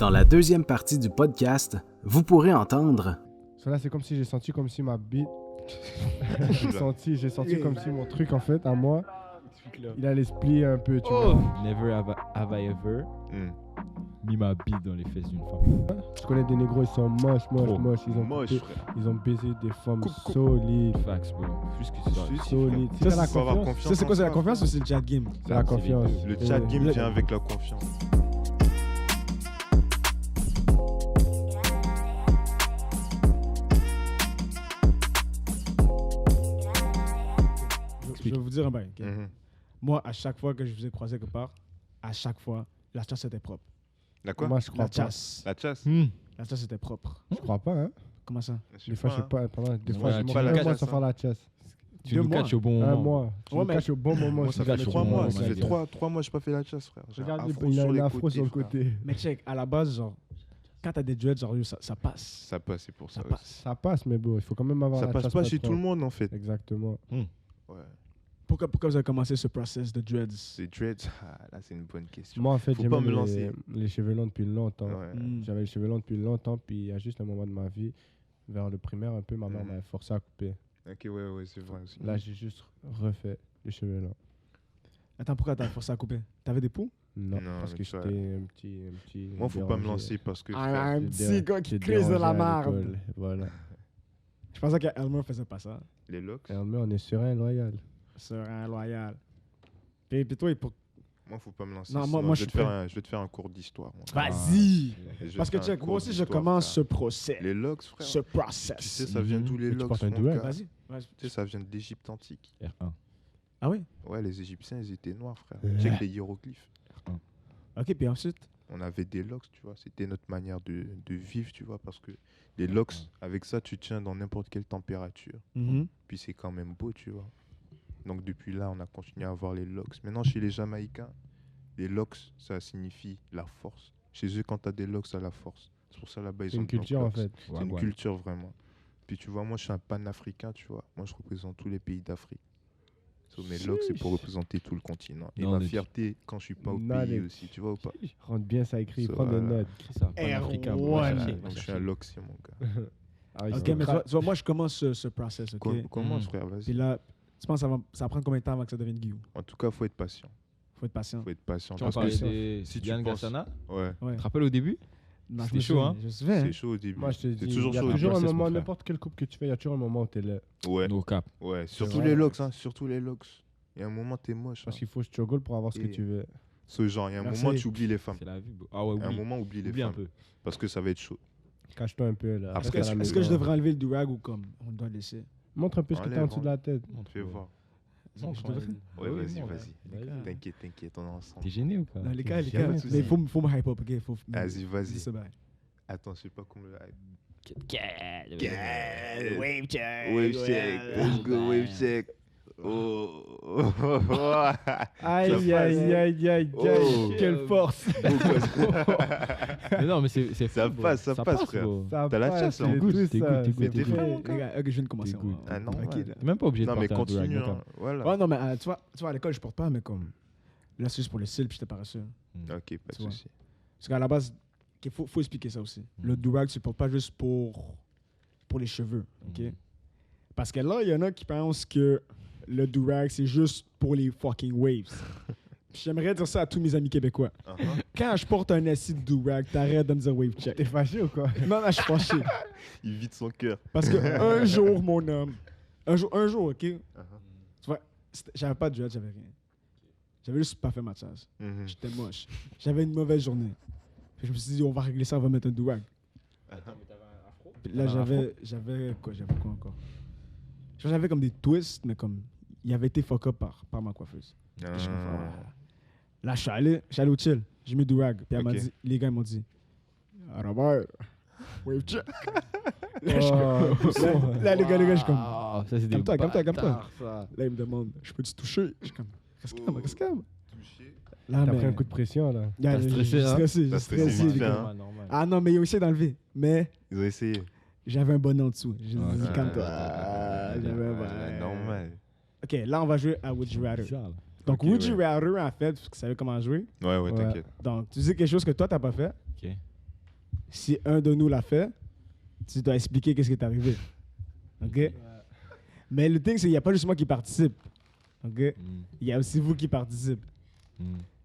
Dans la deuxième partie du podcast, vous pourrez entendre... Là, c'est comme si j'ai senti comme si ma bite... j'ai senti comme si mon truc, en fait, à moi, il allait se plier un peu, tu vois. Never have I ever mis ma bite dans les fesses d'une femme. Je connais des négros, ils sont moches. Ils ont baisé des femmes solides. Facts, bro. Juste que c'est ça. Solides. Ça, C'est la faut avoir confiance. confiance. C'est quoi, c'est la confiance ou c'est le chat game? C'est la confiance. Le chat game vient avec la confiance. Je vais vous dire un bail. ok? Mhm. Moi, à chaque fois que je vous ai croisé quelque part, à chaque fois, la chasse était propre. La quoi? Moi, je crois La pas. chasse. La chasse? La chasse était propre. Je crois pas, hein. Comment ça? Des fois, je sais pas. Des fois, Ouais, je tu m'en la vais caches, sans faire la chasse. Tu Deux nous mois. catches au bon Un moment. mois. Je Ouais, me mais- cache au bon moment. Moi, ça tu fait caches 3 au mois. bon Ça moment, fait on va 3 mois que je n'ai pas fait la chasse, frère. J'ai un Regarde, afro il a sur une les afro côtés, sur le frère. côté. Mais check, à la base, genre, quand t'as des dreads, genre, ça passe. Ça passe, c'est pour ça. Ça aussi. passe. Ça passe, mais bon, il faut quand même avoir Ça la passe chasse pas pour chez être tout le propre. monde, en fait. Exactement. Ouais. Pourquoi vous avez commencé ce process de dreads? C'est dreads. Là, c'est une bonne question. Moi, en fait, Faut j'ai pas même me lancer. les cheveux longs depuis longtemps. Ouais. J'avais les cheveux longs depuis longtemps, puis il y a juste un moment de ma vie, vers le primaire un peu, ma mère Mhm. m'a forcé à couper. Ok, ouais, c'est vrai aussi. Là, j'ai juste refait les cheveux longs. Attends, pourquoi t'as forcé à couper? T'avais des poux? Non, Non, parce mais que tu vois, j'étais un petit... Moi, faut pas me dérangé. lancer parce que. Ah, frère, un J'ai petit gars qui j'ai crise de la dérangé à marde. l'école. Voilà. Je pensais qu'Elmer faisait pas ça. Les locks. Et on est serein, loyal. Serein, loyal. Puis toi, Moi, faut pas me lancer. Non, sinon moi, je je vais suis je vais te faire un cours d'histoire. moi. vas-y! Et je vais Parce te que faire un check, cours moi aussi, je d'histoire, commence ce frère. procès. Les locks, frère. Ce Tu process. sais, ça vient d'où les Mais tu locks, portes un mon duel. gars? Vas-y. Tu sais, ça vient d'Égypte antique. R1. Ah oui? Ouais, les Égyptiens, ils étaient noirs, frère. Ouais. Check les hiéroglyphes. Ok, puis ensuite? On avait des locks, tu vois. C'était notre manière de vivre, tu vois. Parce que les locks, avec ça, tu tiens dans n'importe quelle température. Puis c'est quand même beau, tu vois. Donc depuis là, on a continué à avoir les locks. Maintenant, chez les Jamaïcains, les locks, ça signifie la force. Chez eux, quand tu as des locks, ça a la force. C'est pour ça là-bas, ils C'est ont une plein de culture, en locks. fait. C'est une culture, vraiment. Puis tu vois, moi, je suis un panafricain, tu vois. Moi, je représente tous les pays d'Afrique. So, mes locks, c'est pour représenter tout le continent. Et Non, ma mais- fierté, quand je suis pas au Non, pays mais- aussi, tu vois ou pas? Rentre bien ça écrit, Ça, prends des voilà. notes. Ça, panafricain, bro. Ouais. Va Voilà, chercher, va donc je suis chercher. un loxier, mon gars. Ah oui, Ok, c'est mais vrai. tu vois, moi, je commence ce process, ok? Commence, frère, vas-y. Puis là, tu penses que ça va prendre combien de temps avant que ça devienne Guillaume? En tout cas, faut être patient. Faut être patient. Faut être patient. Tu en Parce que parlais si des si tu Yann penses- Gassana. ouais, Ouais. Tu te rappelles au début? Non, C'était je me chaud, souviens, hein? Je me souviens. c'est chaud au début. Moi, je te C'est dis, toujours il y a chaud au toujours un process, mon moment, frère. n'importe quelle coupe que tu fais, il y a toujours un moment où t'es là. début. Ouais, No cap. ouais. Surtout vrai. les locks, hein. Surtout les locks. Il y a un moment, t'es moche. Parce Hein. qu'il faut struggle pour avoir ce que Et- tu veux. Ce genre, il y a un Merci. moment, tu oublies les femmes. C'est la vie, bro. Ah ouais, Il y a un oublie. moment, oublie les Oublie un femmes. peu. Parce que ça va être chaud. Cache-toi un peu, là. Après, Reste à la Est-ce que je maison. devrais enlever le durag ou comme on doit laisser? Montre un peu ce que t'as en Enlève, dessous de la tête. Fais voir. Je devrais? Ouais, vas-y, montre, vas-y. vas-y. T'inquiète, on est ensemble. T'es gêné ou pas? Non, les gars, Jamais, mais tout il ça. faut me hype up, ok? Faut Vas-y, vas-y. dis ça, bye. Attends, je sais pas comment le hype. Wave check. Wave check. Let's go, wave check. Oh. Aïe, Ça aïe, aïe, aïe, Oh. aïe. Quelle force. Mais non, mais c'est Ça fou, bro. passe, ça passe, frère. bro. Ça T'as la passe, chasse, c'est là, en tout good, t'es ça, good, t'es c'est good, t'es très- good. Les gars, ok, je viens de commencer. T'es good. Ah non, Tranquille. ouais. T'es même pas obligé de Non, mais porter un durag, continue. no cap. Hein. Voilà. Ouais, non, mais tu vois, à l'école, je porte pas, mais comme. Là, c'est juste pour le style, puis j'étais paresseux. Ok, pas Tu de vois. soucis. Parce qu'à la base, il faut expliquer ça aussi. Le durag, tu le portes pas juste pour les cheveux, ok? Parce que là, il y en a qui pensent que le durag, c'est juste pour les fucking waves. Puis j'aimerais dire ça à tous mes amis québécois. Quand je porte un acide durag, t'arrêtes de me dire wave check. T'es fâché ou quoi? Non, non, je suis fâché. Il vide son cœur. Parce que un jour, mon homme, un jour, ok? Tu vois, j'avais pas de dread, j'avais rien. J'avais juste pas fait ma chasse. Mhm. J'étais moche. J'avais une mauvaise journée. Puis je me suis dit, on va régler ça, on va mettre un durag. Puis là, j'avais quoi encore? J'avais comme des twists, mais comme, il avait été fuck up par ma coiffeuse. Puis je suis comme, Ah. voilà. Là, je suis allé au chill. J'ai mis durag. Puis elle m'a Ok. dit, les gars, ils m'ont dit, Robert, wave check. Là, je suis Oh. comme- là, les gars, je suis comme, Ah, ça c'est des Calme-toi, calme-toi, calme-toi. bâtards, ça. là, ils me demandent, je peux te toucher? Je suis comme, qu'est-ce qu'il y a, qu'est-ce qu'il y a? Touché. Là, T'as mais- pris un coup de pression, là. Yeah, T'as stressé, j'ai hein? stressé, T'as j'ai stressé stressé, vite les fait, gars. hein? Normal, normal. Ah non, mais ils ont essayé d'enlever. Mais Ils ont essayé. j'avais un bonnet en dessous. J'ai dit, Ouais, calme-toi. ouais, J'avais un Ouais, bonnet. normal. Ok, là, on va jouer à Would You Rather. Bizarre, là. Donc, Ok, Would You ouais. Rather, en fait, vous savez comment jouer. Ouais, Ouais. t'inquiète. Donc, tu dis quelque chose que toi, t'as pas fait. Ok. si un de nous l'a fait, tu dois expliquer qu'est-ce qui est arrivé. OK? Mais le thing, c'est qu'il n'y a pas juste moi qui participe. OK? Il y a aussi vous qui participez.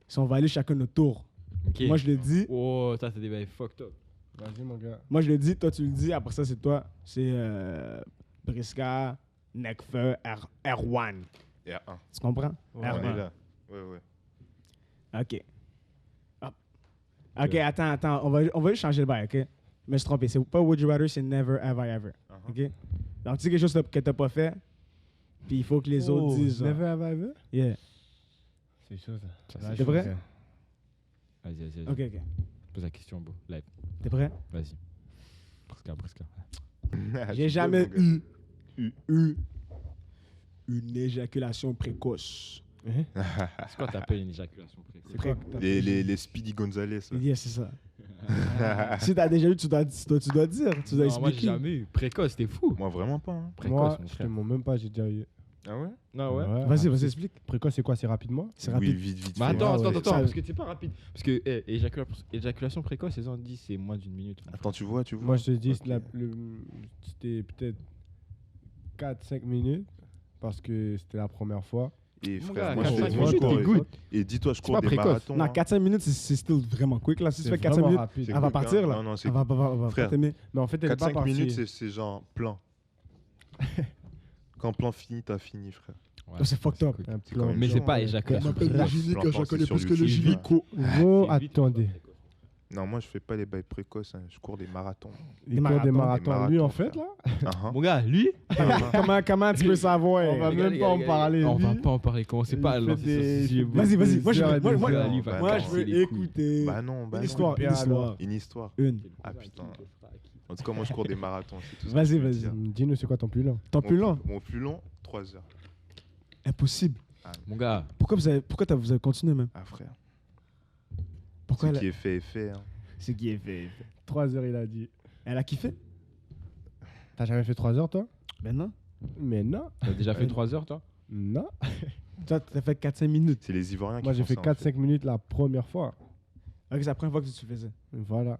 Si on va aller chacun notre tour. Ok. Moi, je le dis. Oh, ça, c'est des bails fucked up. Vas-y, mon gars. Moi, je le dis, toi, tu le dis. Après ça, c'est toi. C'est Briska, Nekfeu, R1. Et à 1. Tu comprends? Ouais. On R1. est là. Ouais. OK. Hop. OK, attends. On va juste changer le bail, OK? Mais je suis trompé. C'est pas Would You Rather, c'est Never Have I Ever. OK? Donc, tu sais quelque chose que t'as pas fait, puis il faut que les autres disent. Never have I ever? Yeah. C'est chaud, ça. C'est vrai? Vas-y. OK. Pose la question, bro. Live. T'es prêt? Vas-y. Presque. J'ai jamais eu une éjaculation précoce. C'est quoi t'appelles une éjaculation précoce? C'est quoi? Les Speedy Gonzalez. Là. Yeah, c'est ça. Si t'as déjà eu, tu dois dire. Tu dois Non, moi, j'ai expliquer. jamais eu. Précoce, c'était fou. Moi, vraiment pas. Hein. Précoce, Moi, mon je te frère. mens même pas, j'ai déjà eu. Ah ouais? Non, ouais. Vas-y, rapide. explique. Précoce, c'est quoi? C'est rapidement? C'est Oui, rapide. vite. Mais fait. attends, ouais. Ça- parce que c'est pas rapide. Parce que éjaculation précoce, ils ont dit c'est moins d'une minute. mon Attends, tu vois. Moi, je te dis, Ok. c'était peut-être 4-5 minutes parce que c'était la première fois. Et Mon frère, gars, moi, 4-5 je fais minutes, moi, t'es good. Et dis-toi, je C'est cours pas des précoce. marathons. Non, hein. 4-5 minutes, c'est still vraiment quick. Là, si tu C'est fais 4-5 vraiment minutes, rapide. C'est elle va quick, partir, hein. là. Non, non, c'est Elle va pas Frère. t'aimer. Mais en fait, elle est pas 4-5 partie. minutes, c'est genre plein. Quand plein fini, t'as fini, frère. Ouais, Oh, c'est fucked up. cool. Un C'est quand même Mais c'est pas plan, éjaculation m'appelle précoce. Virginie, quand je la connais plus que le gynéco. Gros, attendez. Non, moi, je fais pas les bails précoces. Hein. Je cours des marathons. Il court des marathons. marathons. Lui, en frère. fait, là, Ah, Mon gars, lui, Comment tu peux savoir? On va Les même gars, pas en les gars, parler, On va lui. pas en parler. Commencez pas à Il lancer fait sur des- ce sujet. Vas-y. Moi, je veux bah je non. veux écouter bah non, une histoire. Bien, alors. Une histoire. Une. Ah putain. En tout cas, moi, je cours des marathons. C'est tout ça Vas-y, que je peux vas-y. dire. Dis-nous, c'est quoi ton plus lent? Ton plus long? Mon plus long, 3 heures. Impossible. Mon gars, Pourquoi vous avez continué même? Ah, frère. Pourquoi Ce elle qui est fait est fait. Hein. C'est qui est fait. 3 heures, il a dit. Elle a kiffé? T'as jamais fait 3 heures, toi? Ben non. Mais non. t'as déjà fait 3 heures, toi? Non. Toi, t'as fait 4-5 minutes. C'est les Ivoiriens Moi, qui j'ai font fait ça, en 4-5 minutes la première fois. Ok, c'est la première fois que tu le faisais. Voilà.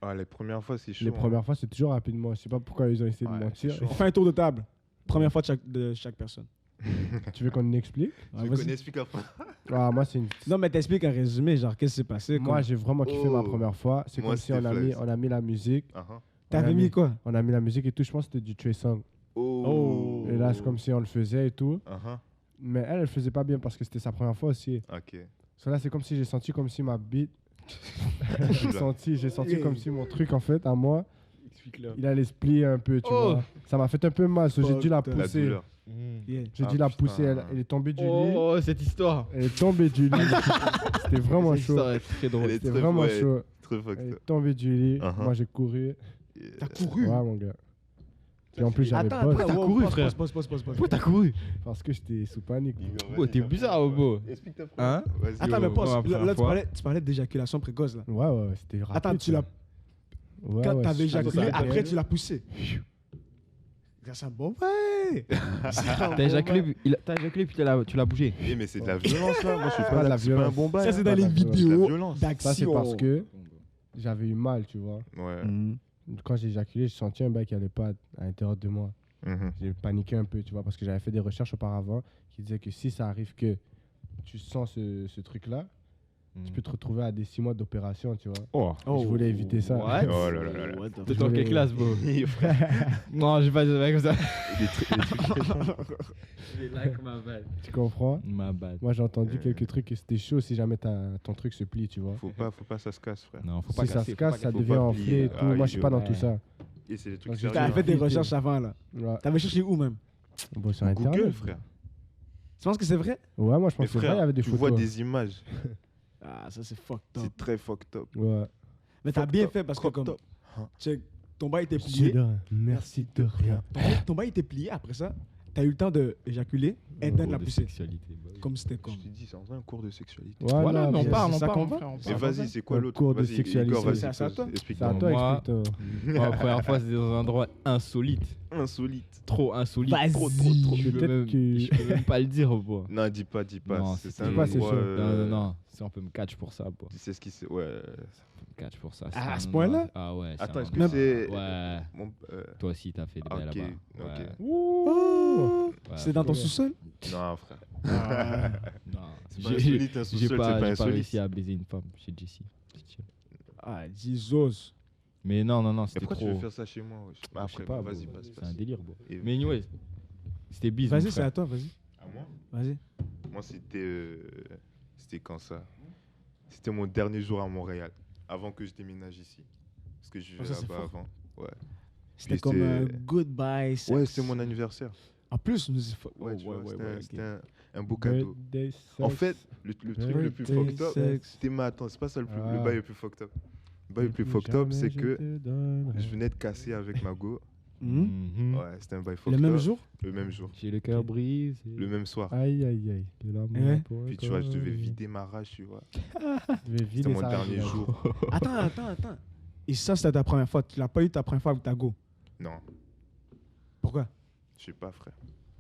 Ah, les premières fois, c'est chaud. Les hein. premières fois, c'est toujours rapidement. Je sais pas pourquoi ils ont essayé de Ouais, mentir. c'est chaud. Fais un tour de table. Première fois de chaque personne. Tu veux qu'on explique? Ouais, Tu vas-y. connais, explique après. Ah, moi, c'est une. Non, mais t'expliques en résumé, genre, qu'est-ce qui s'est passé? Moi, comme- j'ai vraiment kiffé ma Oh. première fois. C'est Moi, comme si on c'était a, mis, flex. on a mis la musique. Ah, ah. T'avais mis quoi? On a mis la musique et tout. Je pense que c'était du Trey Song. Oh. Et là, c'est comme si on le faisait et tout. Ah, ah. Mais elle faisait pas bien parce que c'était sa première fois aussi. Ok. So là, c'est comme si j'ai senti comme si ma bite. j'ai senti comme si mon truc, en fait, à moi, Explique-le. il allait se plier un peu, tu vois. Ça m'a fait un peu mal. So j'ai dû la Fuck, La pousser. douleur. Yeah. J'ai Ah, dû la putain. pousser. Elle est tombée du lit. Oh, cette histoire. Elle est tombée du lit. C'était vraiment Cette chaud. histoire est très drôle. Elle est C'était très- vraiment ouais, chaud. Très fucked Elle up. est tombée du lit. Uh-huh. Moi, j'ai couru. T'as couru? Ouais, mon gars. Et en plus, j'avais Attends, boss. attends, T'as wow, couru, pause, frère. pause. Pourquoi t'as couru? Parce que j'étais sous panique. Oh, t'es bizarre, Bobo. Explique ta Hein? Vas-y. Attends, mais pause. Moi, ma Là, première tu fois. parlais d'éjaculation précoce, là. Ouais, c'était rapide. Attends, tu l'as. Ouais, Quand ouais, t'avais éjaculé, ça- après, tu l'as poussé. C'est un bon ouais. T'as éjaculé, puis tu l'as bougé. Eh, mais c'est de la violence là. Moi, je suis pas pas de la c'est pas un violence. bon bail. Ça, c'est hein. dans les la violence. C'est de la vidéos violence. d'action. Ça, c'est parce que j'avais eu mal, tu vois. Ouais. Quand j'ai éjaculé, j'ai senti un bail qui allait pas à l'intérieur de moi. Mhm. J'ai paniqué un peu, tu vois, parce que j'avais fait des recherches auparavant qui disaient que si ça arrive que tu sens ce truc-là, tu peux te retrouver à des 6 mois d'opération, tu vois. Oh. Je voulais éviter ça. What? Oh là là là là. T'es dans quelle classe, Bo? Non, j'ai pas dit ça comme ça. Les trucs très chauds. J'ai like ma bad. Tu comprends? Ma bad. Moi, j'ai entendu quelques trucs et c'était chaud si jamais ton truc se plie, tu vois. Faut pas, ça se casse, frère. Non, faut pas Si ça casser, se faut pas casse, ça casser. devient pas enflé plier. et tout. Ah, Moi, je suis pas dans ouais. tout ça. Et c'est des trucs Parce que sérieux. T'avais fait des Vérité. recherches avant, là. Ouais. T'avais cherché où, même? Bon, sur Google, Internet. frère. Tu penses que c'est vrai? Ouais, moi, je Mais pense que c'est vrai, il y frère, avait des tu photos. vois des images. Ah, ça, c'est fucked up. C'est très fucked up. Ouais. Mais t'as fucked bien up. fait parce que, Fucked comme. up. Hein. check, ton bail était plié. Merci de rien. Ton bail était plié après ça. T'as eu le temps d'éjaculer et de la pousser. Sexualité. bah oui. Comme c'était comme. Je t'ai dit, c'est en vrai un cours de sexualité. Voilà, mais on c'est parle, ça qu'on va. frère, on Mais parle. vas-y, c'est quoi Un l'autre cours de Vas-y, sexualité. Igor, vas-y, C'est à toi. C'est à explique-moi. toi, Moi- explique-toi. Moi, la première fois, c'était dans un endroit insolite. Insolite. Trop insolite. Vas-y. Trop. Je peux Peut-être même- que- je peux même pas le dire, Bo. Non, dis pas. Non, C'est c'était un pas, c'est endroit, sûr. Non. Ça, on peut me catch pour ça, bro. Tu sais ce qui s'est. Ouais. On peut me catch pour ça. Ah, à c'est ce un- point-là? Ah ouais. c'est Attends, un- est-ce que c'est. Ouais. Mon- Toi aussi, t'as fait des bails Ok, là-bas. ok. Ouais. Oh! Ouais. C'est dans ton sous-sol? Non, frère. Non. C'est pas insolite, un J'ai sous-sol, c'est pas, pas j'ai pas insolite. réussi à baiser une femme chez JC. C'est chill. Ah, Jesus. Mais non, Mais c'était pourquoi tu trop. veux faire ça chez moi wesh? Bah, Je sais après, pas, vas-y, bro. passe. C'est un délire, bro. Et- Mais anyway, c'était bise. Vas-y, mon c'est frère. à toi, vas-y. À moi Vas-y. Moi, c'était quand ça? C'était mon dernier jour à Montréal, avant que je déménage ici. Parce que je vivais ça, c'est là-bas fort. avant. Ouais. C'était Puis comme un c'était- goodbye sex. Ouais, c'était mon anniversaire. En plus, nous... Ouais, tu vois, ok. c'était un beau cadeau. Birthday En sex. fait, le truc le plus Birthday fucked up, sex. c'était attends, c'est pas ça le Ah. bail le plus fucked up. Le bail le plus fucked up, c'est que je venais de casser avec ma go. Mhm. Mhm. Ouais, c'était un bail Le fucked up. même jour? Le même jour. J'ai le cœur brisé. Le même soir. Aïe, aïe, aïe. De l'amour Ouais. pour Puis un tu vois, je devais corps. vider ma rage, tu vois. Tu devais vider C'était mon sa dernier rage. jour. Attends. Et ça, c'était ta première fois. Tu l'as pas eu ta première fois avec ta go. Non, Pourquoi? je sais pas, frère.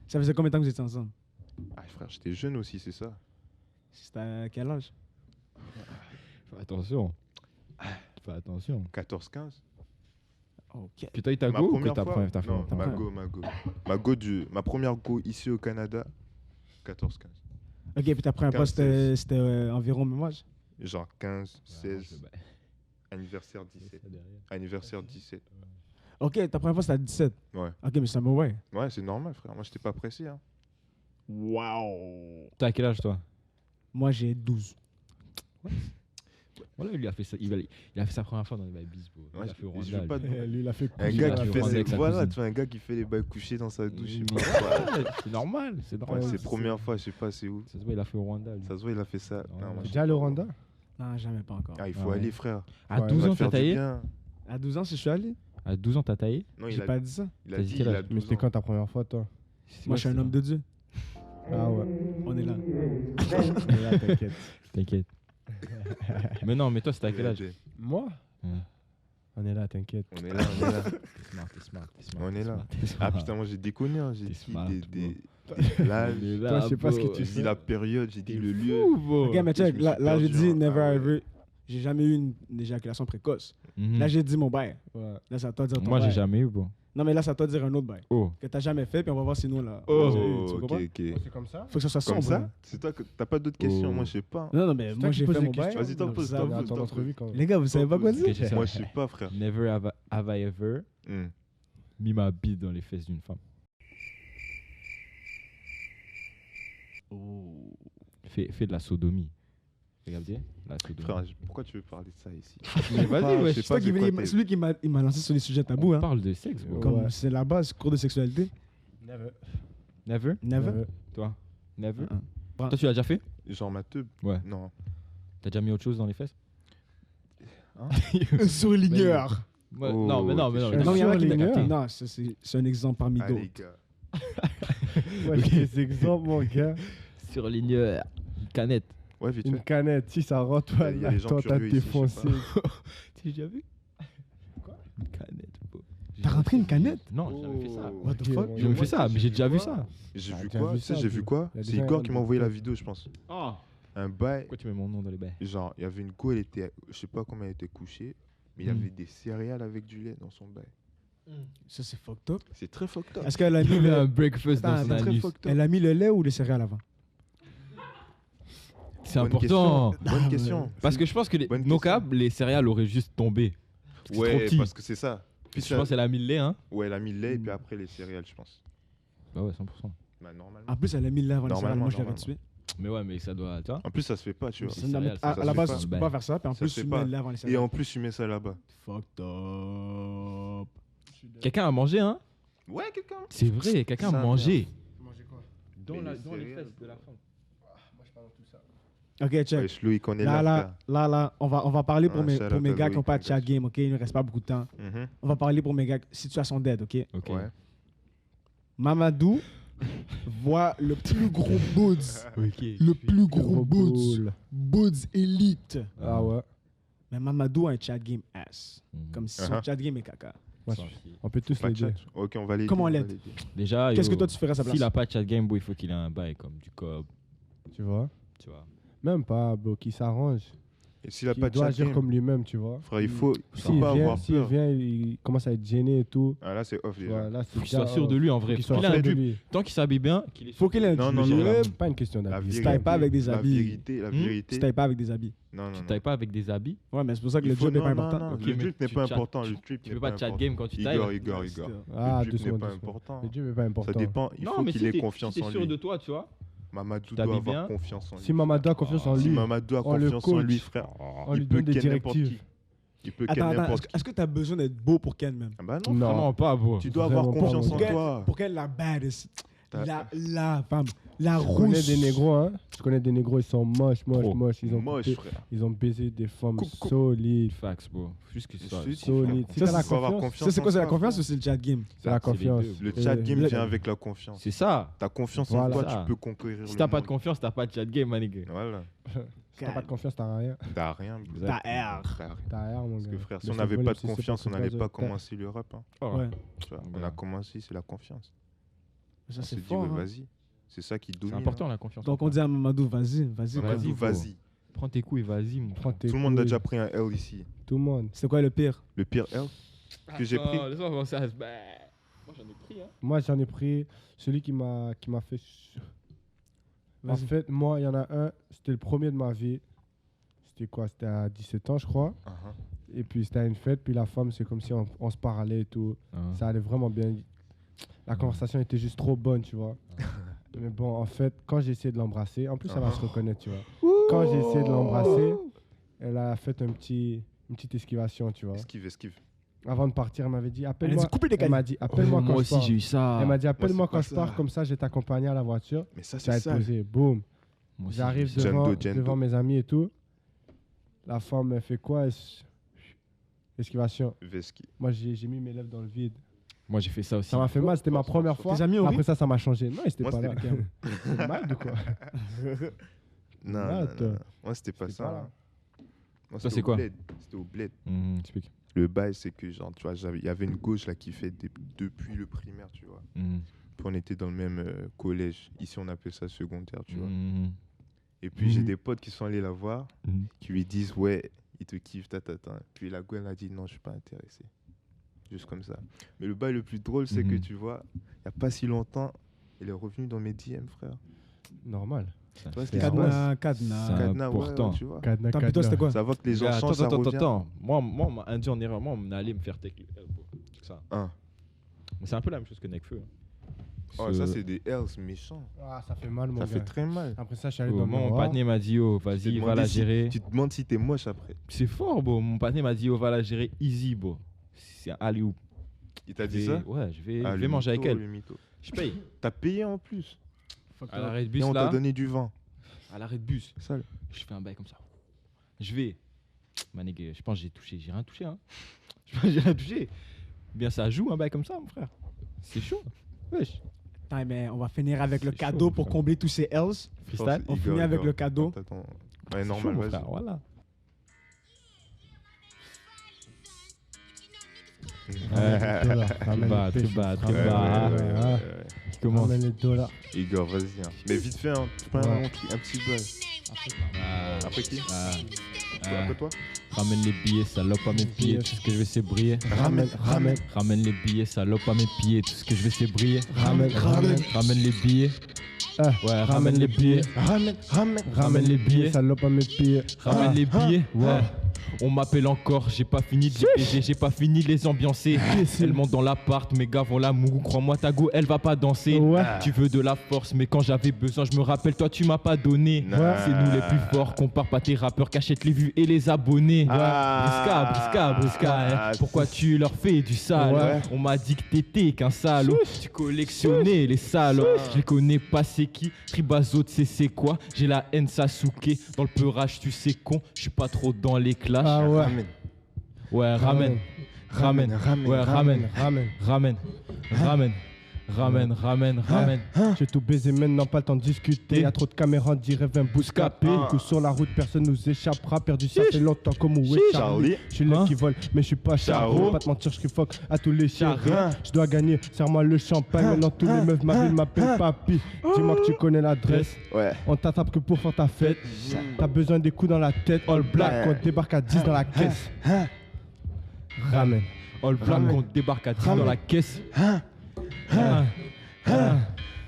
Ça faisait combien de temps que vous étiez ensemble? Ah, frère, j'étais jeune aussi, c'est ça. C'était à quel âge? Fais attention. Fais attention. 14-15. Ok. Puis toi, il t'a Ma go ou que première ta fois première ta Non, ta ma première- go. Ma première go ici au Canada, 14-15. Ok, puis ta première fois, 15, 16. c'était environ le même âge? Genre 15, Ouais, 16, je- bah, anniversaire 17. ça derrière. Anniversaire 17. Ok, ta première fois, c'était à 17. Ouais. Ok, mais c'est un mauvais. Ouais, c'est normal, frère. Moi, j'étais pas pressé. Hein. Waouh! T'as quel âge, toi? Moi, j'ai 12. Voilà, lui, il a fait ça. Il a fait sa première fois dans les bails bis, bro. Ouais, Il a fait au je veux Rwanda. pas lui. Lui, il a fait Un Il gars a qui fait fait Rwanda avec sa voilà, cousine. tu vois, un gars qui fait les bails couchés dans sa douche. je sais Ouais, pas quoi. c'est normal, c'est Ouais, normal. c'est première fois, je sais pas c'est où. Ça se voit, il a fait au Rwanda. lui. Ça se voit, il a fait ça. Ouais. Non, moi, T'es je déjà sais allé au pas. Rwanda? Non, jamais pas encore. Ah, il Ah faut ouais. aller, frère. À Ouais, 12 Ça va ans, te faire t'as du taillé? bien. À 12 ans, si je suis allé? À 12 ans, t'as taillé? Non, J'ai il a, pas dit ça. il a T'as dit dit qu'il quel a âge? Mais 12 c'était ans. quand ta première fois, toi? Moi, je suis un homme de Dieu. Ah ouais. On est là. Mais là, t'inquiète. T'inquiète. Mais non, mais toi, c'était à quel âge? Moi? Ouais. On est là, t'inquiète. On est là, on est là. T'es smart, t'es smart, t'es smart. On t'es est là. smart, t'es Ah smart. putain, moi j'ai déconné. Hein. J'ai T'es dit smart, des On l'âge, est là, Toi, je sais pas ce que bro. tu j'ai dit la période, j'ai dit le T'es lieu. fou, bro. Ok, mais je check, me là, suis là j'ai perdu, dit hein. never Ah ouais. ever. J'ai jamais eu une éjaculation précoce. Mhm. Là, j'ai dit mon bail. Ouais. Là, c'est à toi de dire ton Moi, j'ai bail. jamais eu, bro. Non, mais là, c'est à toi de dire un autre bail. Oh. Que t'as jamais fait, puis on va voir si nous, là. Oh, tu ok, comprends? ok. C'est comme ça? Faut que ça soit Comme sombre. ça? C'est toi que t'as pas d'autres questions, Oh. moi je sais pas. Non, non, mais C'est moi, toi qui j'ai poses fait des mon bail. questions. Vas-y, t'en Donc, poses, ça, t'en vous- poses. Attends l'entrevue quand même. Les gars, vous savez pas quoi dire? Ok, c'est ça. Moi je sais pas, frère. Never have I ever Hmm. mis ma bite dans les fesses d'une femme. Fais de la sodomie. Regardez, la sodomie. Frère, pourquoi tu veux parler de ça ici? Mais vas-y, ouais. je sais C'est toi pas qui de quoi voulais- t'es- celui qui m'a lancé sur les sujets tabous. On Hein. parle de sexe, bro. Comme Ouais. c'est la base, cours de sexualité. Never. Never? Never. Toi? Never? Uh-uh. Toi, tu l'as déjà fait? Genre ma teub? Ouais. Non. T'as déjà mis autre chose dans les fesses? Surligneur. Ouais, Oh, non, mais non, mais non. t'es mais Non, il y en a qui surligneur. capté. Non, c'est un exemple parmi Allez, d'autres. gars. Ouais, j'ai des exemples, mon gars. Surligneur. Une canette. Ouais, vite Une fait. canette, si ça rentre, toi, Il y a des gens toi, t'as curieux ici, je sais défoncé. Tu l'as déjà vu? Quoi? Une canette, bro. T'as rentré une canette? Non, j'ai jamais fait ça. Oh. What the Ok, fuck? bon, J'ai jamais fait ça, mais j'ai déjà vu quoi ça. J'ai Ah, vu t'as quoi? vu Tu sais, ça, j'ai vu tu- quoi? il y a des C'est gens, Igor ils qui ont m'a des envoyé la têtes. vidéo, je pense. Oh. Un bail. Pourquoi tu mets mon nom dans les bails? Genre, il y avait une go, elle était. Je sais pas comment elle était couchée, mais il y Hmm. avait des céréales avec du lait dans son bail. Ça, c'est fucked up. C'est très fucked up. Est-ce qu'elle a Il mis y avait un le... breakfast dans Attends, son attends, très anus. fucked up. Elle a mis le lait ou les céréales avant? C'est Bonne important. question. Bonne question. Parce que je pense que Bonne nos question. câbles, les céréales auraient juste tombé. C'est trop Ouais, petit. parce que c'est ça. Puis Je pense qu'elle a mis le lait, hein. Ouais, elle a mis le lait et puis après les céréales, je pense. Bah ouais, 100%. Bah, normalement. En plus, elle a mis le lait avant les céréales. Normalement, Moi, je l'aurais normalement. tué. Mais ouais, mais ça doit. Tu vois? En plus, ça se fait pas, tu vois. C'est Non, mais céréales, ça à se la fait base, pas. tu peux pas faire ça. Puis en Ça plus, se fait tu pas. mets le lait avant les Et céréales. en plus, tu mets ça là-bas. Fucked up. Quelqu'un a mangé, hein. Ouais, quelqu'un. C'est vrai, quelqu'un Ça a mangé. Manger quoi? Dans, Mais la, les dans les céréales. fesses de la femme. Moi, je parle de tout ça. Ok, check. Ouais, Loïc, on est Là, là, là, on va parler pour Ah, mes, shout pour out mes à gars qui n'ont Loïc, pas de chat congrats. game, ok? Il ne reste pas beaucoup de temps. frère. Mhm. On va parler pour mes gars, situation dead, ok? Ok. Ouais. Mamadou voit le plus gros boods. Ok. Le plus gros boods. Boods élite. Ah ouais. Mais Mamadou a un chat game ass. Mhm. Comme si son Uh-huh. chat game est caca. Moi, Sans je- chier. on peut tous Pas les de chat. dire. Ok, on va l'aider. Comment on va l'aide? l'aider. Déjà, Qu'est-ce que yo, toi tu ferais à sa place? s'il a pas de chat game, boy, il faut qu'il ait un bail comme du cob, Tu vois? tu vois. Même pas, bro, qui s'arrange. Et s'il a Qui pas de doit chat agir game, comme lui-même, tu vois. frère, il faut S'il pas avoir s'il peur. vient, il commence à être gêné et tout. Ah, là, c'est off déjà. Voilà, Faut qu'il soit sûr de lui en vrai. Qu'il Faut soit qu'il ait sûr un de drip. lui. Tant qu'il s'habille bien, qu'il est Faut qu'il ait un Non, drip. non, non, Ouais, Pas une question La d'habiller. Se taille pas avec des la habits. vérité, la vérité. Tu tailles pas avec des habits. Non, non, Tu non. tailles pas avec des habits. Ouais, mais c'est pour ça que Il le faut- job est non, pas non, important. non, Ok, le mais drip n'est tu pas chat- important. tu- Le drip Tu n'est fais pas pas de chat important. game quand tu tailles. Igor. Ah, Le drip doucement, n'est pas doucement. important. Le Dieu n'est pas important. Ça dépend. Il Non, faut mais qu'il si ait t'es confiance si t'es en sûr de lui. toi, tu vois. Mamadou Tu doit t'habilles avoir bien. confiance en lui. Si Mamadou a confiance en Si lui, Mamadou a on le confiance en coach. lui, frère, on lui il peut donne des ken n'importe qui. directives. Il peut ken Attends, n'importe qui. est-ce que tu as besoin d'être beau pour Ken même? Ah bah non, Non. Vraiment pas, bro. tu dois avoir Vraiment pas, confiance mon en gars. toi. Pour Ken, la baddest. T'as- La femme. La Je connais rousse. des négros, hein. Je connais des négros, ils sont moches. Trop. Ils ont baisé des femmes solides. Fax, bro. Juste que ça. Je suis Solides. Si Ça, t'as la c'est- faut avoir confiance, Ça, c'est quoi? C'est la en confiance toi, ou c'est le chat game? c'est la C'est les confiance. deux. Le chat game le- vient avec la confiance. C'est ça. T'as confiance en Voilà. toi, Ça. tu peux conquérir Si le t'as pas de monde. confiance, t'as pas de chat game, man, nigga. Voilà. Si t'as pas de confiance, t'as rien. T'as rien. bro. T'as R. T'as rien. T'as rien, mon Parce gars. que frère, si Le on n'avait volume, pas de si c'est confiance, on pas n'allait de pas base, commencer le rap. hein. Ouais. Tu vois, On a commencé, c'est la confiance. Ça, On c'est s'est dit, fort. ouais, hein. vas-y. C'est ça qui C'est domine. important la confiance. Donc, on dit à Mamadou, vas-y. Vas-y, Vas-y, vas-y. Prends tes couilles, vas-y, mon Prends tes Tout le monde a couilles. déjà pris un L ici. Tout le monde. C'est quoi le pire? Le pire L que j'ai pris. Laisse-moi penser à ce. Moi, j'en ai pris, hein. Moi, j'en ai pris celui qui m'a fait. En Vas-y. fait, moi, il y en a un, c'était le premier de ma vie. C'était quoi? C'était à 17 ans, je crois. Uh-huh. Et puis, c'était à une fête. Puis la femme, c'est comme si on se parlait et tout. Ah. Ça allait vraiment bien. La conversation était juste trop bonne, tu vois. Mais bon, en fait, quand j'ai essayé de l'embrasser, en plus, elle va se reconnaître, tu vois. Quand j'ai essayé de l'embrasser, elle a fait une petite esquivation, tu vois. Esquive. Avant de partir, elle m'avait dit, Elle a appelle-moi. dit, coupez des Elle m'a dit, appelle-moi quand Moi je pars. aussi, j'ai eu ça. Elle m'a dit, appelle-moi c'est quand pas je pars, ça. comme ça, je vais t'accompagner à la voiture. Mais ça, Ça va c'est être ça. posé. Boum. Moi aussi, J'arrive j'ai eu ça. devant, Jendo. devant mes amis et tout. La femme, elle fait quoi? Esquivation. Veski. Moi, j'ai mis mes lèvres dans le vide. Moi, j'ai fait ça aussi. Ça m'a fait mal, c'était ma première fois. Tes amis ont ri? Après ça m'a changé. Non, ils étaient Moi, pas là. c'était C'est mal ou quoi? Non, Là, non, toi. non. Moi, c'était pas C'était ça. pas là. hein. Moi, Ça, c'était c'est au quoi bled. C'était au bled. Explique. Le bail, c'est que, genre, tu vois, il y avait une gauche là qui fait depuis le primaire, tu vois. Puis on était dans le même collège. Ici, on appelle ça secondaire, tu vois. Et puis, j'ai des potes qui sont allés la voir, qui lui disent, ouais, il te kiffe, Puis la go, elle a dit, non, je suis pas intéressé. Juste comme ça. Mais le bail le plus drôle, c'est que, tu vois, il n'y a pas si longtemps, elle est revenue dans mes DM, frère. Normal. Tu vois ce qui se Cadenas, passe cadenas. C'est Cadenas, ouais, important. ouais, tu vois. Cadenas, Tant pis, toi, c'était quoi? Ça voit que les gens changent, ça revient. Attends. Moi, on m'a induit en erreur. Moi, on allait me faire tech. Ça. Hein. Mais c'est un peu la même chose que Nekfeu. Oh, ça, c'est des Hells méchants. Ah, ça fait mal, mon Ça gars. fait très mal. Après ça, je suis allé Oh, dans le moi, mon miroir. patiné m'a dit, oh, Tu t'es vas-y, va demandé la si- gérer. Tu te demandes si t'es moche après. C'est fort, bro. Mon patiné m'a dit, oh, va la gérer easy, bro. C'est un alley-oop. Il t'a dit ça? Ouais, je vais Ah, le manger avec mytho, elle. le mytho. Je paye. T'as payé en plus. À l'arrêt de Et bus, on t'a là. donné du vin. À l'arrêt de bus. Sale. Je fais un bail comme ça. Je vais. Manégue, je pense que j'ai touché. J'ai rien touché, hein. Je pense que j'ai rien touché. Bien, ça joue un bail comme ça, mon frère. C'est chaud. Wesh. Attends, mais on va finir avec le C'est cadeau chaud, pour frère. combler tous ces L's. Freestyle. On finit avec le cadeau. Attends. Ouais, C'est chaud, normal, mon vas-y. frère. Voilà. Ramène Très les bas, pêches. très bas. Ramène- Ouais, ouais. Qui commence. Ramène les dollars. Igor, vas-y. hein. Mais vite fait, hein. Tu peux Ouais. un petit buzz. Ah, Après qui ah, Après toi ramène les billets, salope à mes pieds. Tout ce que je veux, c'est briller. Ramène. Ramène les billets, salope à mes pieds. Tout ce que je veux, c'est briller. Ramène. Ramène les billets. Ah, Ouais, ramène les billets. Ramène les billets. Salope à mes pieds. Ramène les billets. Ouais. On m'appelle encore, j'ai pas fini de DPG, j'ai pas fini de les ambiancer. Elle monte dans l'appart, mes gars vont la mourou, crois-moi ta go, elle va pas danser. Ouais. Tu veux de la force, mais quand j'avais besoin, je me rappelle, toi tu m'as pas donné. Ouais. C'est nous les plus forts, compare pas tes rappeurs, qu'achètent les vues et les abonnés. Ah. Brisca, hein. Pourquoi tu leur fais du sale? Ouais. On m'a dit que t'étais qu'un salaud. Tu collectionnais les salauds. Je les connais pas, c'est qui? Ribazo, tu sais c'est quoi? J'ai la haine Sasuke. Dans le peurage, tu sais con. Je suis pas trop dans les clashs. Ah ouais. Ouais, ramène. Ouais, ramène. Ramène. Ramène. Ramène. J'ai tout baisé maintenant, pas le temps de discuter. Y'a trop de caméras, dirait 20 bouscapés. Coup sur la route, personne nous échappera. Perdu ça fait longtemps comme où est Charlie. Je suis l'œuf qui vole, mais je suis pas Charo. Pas te mentir, je fuck à tous les chiens. Je dois gagner, serre-moi le champagne. Maintenant tous les meufs ma ville m'appellent papy. Dis-moi que tu connais l'adresse. Ouais. On t'attrape que pour faire ta fête. T'as besoin des coups dans la tête. All black, on débarque à 10 dans la caisse. Ramène. All Black, on débarque à 10 dans la caisse.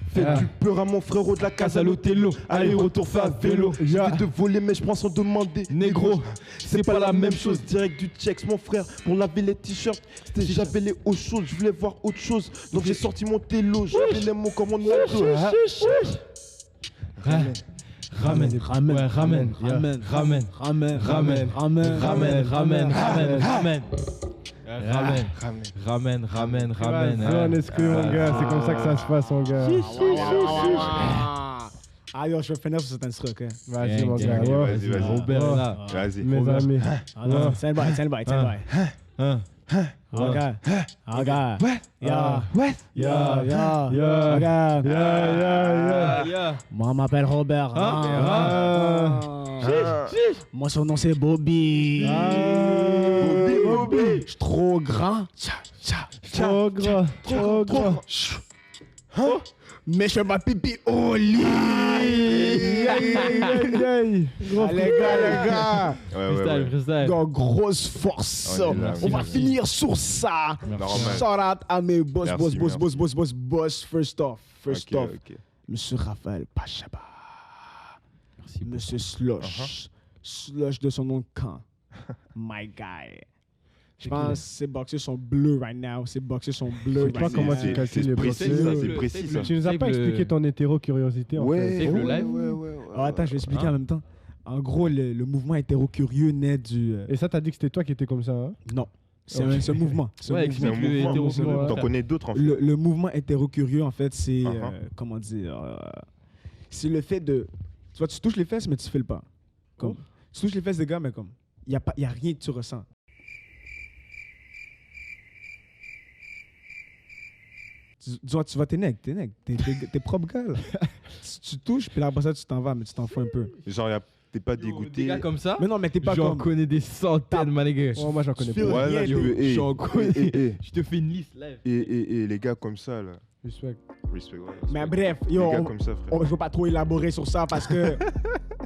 Fais du peur à mon frérot de la Casa Lotello. Aller-retour fait à vélo. Je vais te voler, mais je prends sans demander. Négro, c'est pas la même chose. Direct du checks, mon frère. Pour laver les t-shirts, j'avais les eaux chaudes. Je voulais voir autre chose. Donc j'ai sorti mon télo. J'avais les mots comme mon ado. Ramène. Est-ce que mon gars, c'est comme ça que ça se passe, mon gars. Ah yo, je vais finir sur cet instru, ok? Vas-y, mon gars. Vas-y. Robert est là. Vas-y. Mes amis. Stand by. Okay. Yeah. Moi, m'appelle Robert. Moi, son nom, c'est Bobby. Bobby. J'suis trop grand. Trop gras. Mais je fais ma pipi au lit. Les gars. Ouais. Grosse force. On est là. On va finir sur ça. Normal. Shout out à mes boss. Merci. First off. Ok. Monsieur Raphaël Pachaba. Merci. Monsieur Slush. Slush de son nom de camp. My guy. Je pense que ses boxers sont bleus right now. Ses boxers sont bleus. Je sais pas comment tu calcules les précis, boxers. ça, c'est précis, ça. Tu nous as pas expliqué ton hétéro-curiosité, en fait. Save le live. Ouais. Attends, je vais expliquer en même temps. En gros, le mouvement hétéro-curieux naît du... Et ça, t'as dit que c'était toi qui étais comme ça, hein? Non. C'est Ok. un mouvement. C'est un mouvement. T'en connais d'autres, en fait. Le mouvement hétéro-curieux, en fait, c'est... Uh-huh. Comment dire c'est le fait de... Tu vois, tu touches les fesses, mais tu files pas. Comme, tu touches les fesses des gars, mais comme... Il n'y a rien que tu ressens. Tu vas t'es nègre. T'es propre gars, là. tu touches, puis là, après ça, tu t'en vas, mais tu t'en fous un peu. Genre, t'es pas Des dégoûté. gars comme ça, Mais non, mais t'es pas j'en comme... connais des centaines, ma nigga. Oh, moi, j'en connais fais pas. Ouais, là, rien, J'en connais. Et Je te fais une liste live. les gars comme ça, là. Respect. Respect, ouais. Mais respect. bref, Les yo, gars comme ça, frère. je veux pas trop élaborer sur ça parce que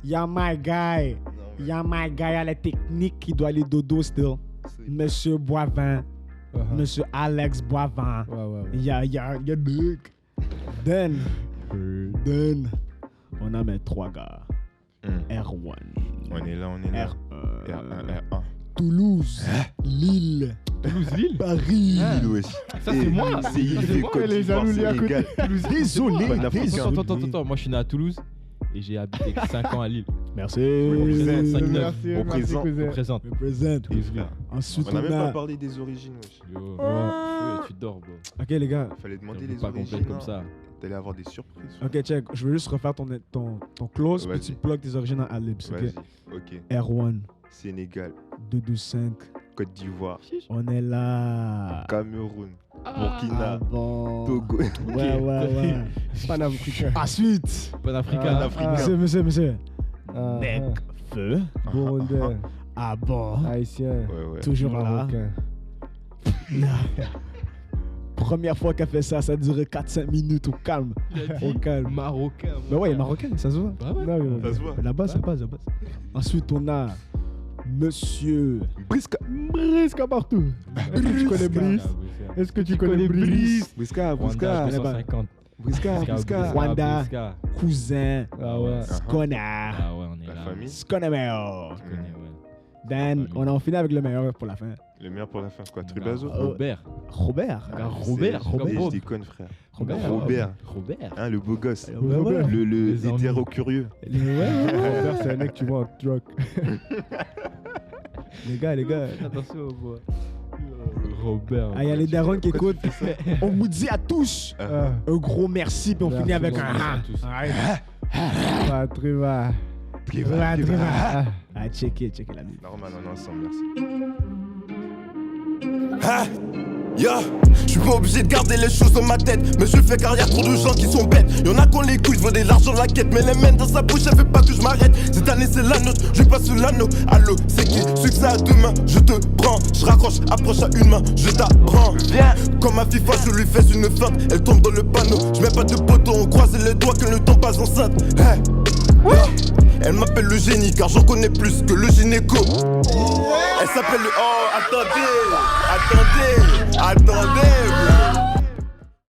y'a my guy. Y'a my guy à la technique qui doit aller dodo still. Monsieur Boivin. Monsieur Alex Boivin. Ouais. Y'a Luc. Then, on a mes 3 gars. R1. On est là. R1. R1. Toulouse. Lille. Paris. Ça, c'est moi. C'est Yves moi, Côte les d'Ivoire, jaloux, lui, à Sénégal. Désolé. Panafricain. Attends. Moi, je suis né à Toulouse et j'ai habité 5 ans à Lille. Merci. Merci, Représente. cousin. Présente. Represent. Et frère. Ensuite, On n'a on même pas a... parlé des origines, wesh. Yo, tu dors, bro. Ok, les gars. Fallait demander Je les pas origines. complète comme hein. ça. T'allais avoir des surprises. Ok, check. Je veux juste refaire ton close, puis Vas-y. tu plugs tes origines en Alibs, ok? Vas-y. Ok. R1, Sénégal, 225. Côte d'Ivoire, On est là. Cameroun, Ah Burkina, bon. Togo. Ouais. Panafricain. Ensuite, Panafricain. monsieur. Ah, Bec, feu. Burundais. Ah bon. Haïtien. Ouais. Toujours là. Marocain. Première fois qu'elle fait ça, ça a duré 4-5 minutes au calme. Au calme. Marocain. Mais ouais, il est marocain, ça se voit. Ah ouais. Non, mais Ça se voit. La base, ça passe. Ensuite, on a Monsieur Briska. Briska partout. Est-ce que tu connais Brice? Est-ce que tu connais Brice? Briska. Wanda, 250. Briska. Wanda. Briska. Cousin, Ah ouais. Skona, Ah ouais, on est La là. famille. Skonemeo. Je connais, ouais. Dan, on en finit avec le meilleur pour la fin. Le meilleur pour la fin, c'est quoi? Tribazo? Robert. Robert. Robert. Je déconne, frère. Robert. Robert. Hein, le beau gosse. Robert. Le Les amis. hétéro-curieux. Robert, c'est un mec, tu vois, en truck. Les gars. Attention, bro. Robert. Ah, il y a les darons qui écoutent. On vous dit à tous un gros merci, puis on Merci finit avec beaucoup. un Pas Triva. Triva. Ah, checker la vie. Normal, on est ensemble, merci. Yeah, je suis pas obligé de garder les choses dans ma tête, mais je fais carrière trop de gens qui sont bêtes. Y'en a qu'on les couilles, veulent de l'argent la quête, mais les mains dans sa bouche, elle fait pas que je m'arrête. Cette année c'est la nôtre, je passe l'anneau. Allô, c'est qui? Succès à deux mains, je te prends, je raccroche, approche à une main, je t'apprends. Viens, comme à FIFA, je lui fais une feinte, elle tombe dans le panneau. Je mets pas de poteau, on croise les doigts que le temps passe enceinte. Hey. Yeah. Elle m'appelle le génie car j'en connais plus que le gynéco. Elle s'appelle le... Oh, attendez.